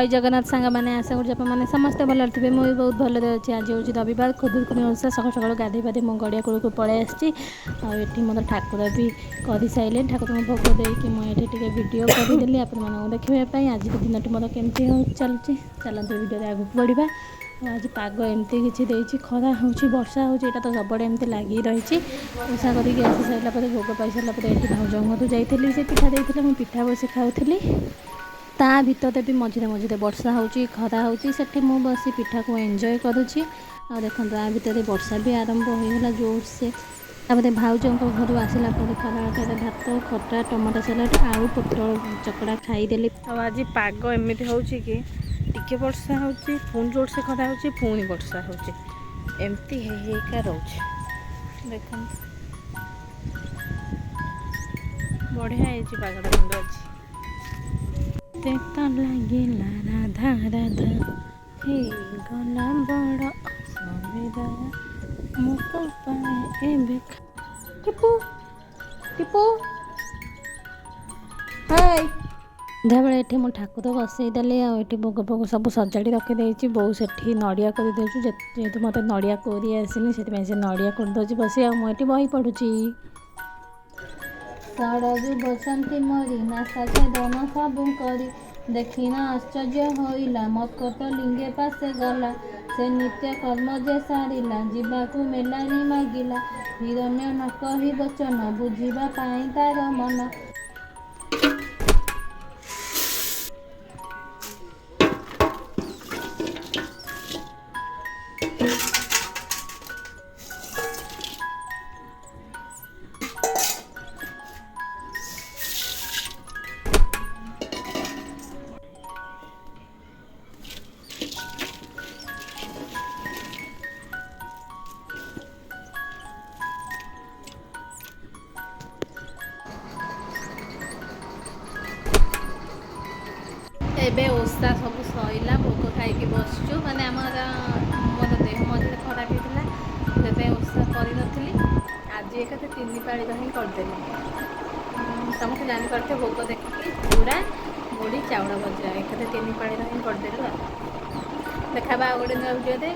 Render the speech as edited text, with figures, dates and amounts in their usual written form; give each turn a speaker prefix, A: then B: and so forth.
A: जय जगन्नाथ सांग मैंने आशा कर मैंने समस्ते भल थे मुझे बहुत भलରେ अच्छी आज हूँ रविवार खुदुरकुनी ओषा सकाल सकाल गाधे पाधे मो गड़िया कूल को पलि आसी मोर ठाकुर भी कर सारे ठाकुर भोग देकी मुझे भिडियो करदेली आपको देखापी आज दिन मोर केमती चलुची चलते भिडियो आगे बढ़ा आज पाग एमती किसी खरा हो वर्षा हो तो सबड़े एमती लगी रही ओषा करके आसी सारा भोग पाई सारा ये भाउजों घर जाइली से पिठा देते मुझे पिठा बस खाऊली ता भितर भी मझे मझे वर्षा हो खरा होटी मु बस पिठा को एंजॉय करुँची आ देखो ता भितर वर्षा भी आरंभ होगा जोर से भाउजों घर आसला खराटार भात खटा टमाटो सालाड आलू पोटल चकड़ा खाईदेली। आज पाग एमती हो टिके वर्षा हो जोर से खरा हो पुणी वर्षा होमती होका रोचे देख बढ़िया पागटा सुंदर अच्छी तो लगे राधा राधा हे गला बड़ असुविधा मुको पाए एबे टिपू टिपू हाय सन्ध्याबे ये मो ठाकुर बसईदेली आठ भोग भोग सब सजाड़ी रखीदे बो से नड़िया कर जेहेतु मत नड़िया कोरी आसनी से नड़िया करदे बस मुझे बही पढ़ुची षडजु बसंती मरी नासा छेदन सबु करी देखिना आश्चर्य होइला मत्कट लिंगे पासे गला से नित्य कर्म जे सारिला जीवाकू मेलानी मागिला हिरण्य न कही बचन बुझिबा पाई तार मन एबे ओषा सब सईला भोग खाई बसचु माने मोर देह मझे खराब होता से ओषा करी आज एक 3 पाड़ी ही करदेली समस्त जानीपे भोग देखिए चूड़ा मुड़ी चाउल भजा एक 3 पाड़ी ही करदेलु देखा गोटे नुआ भिडियो दे।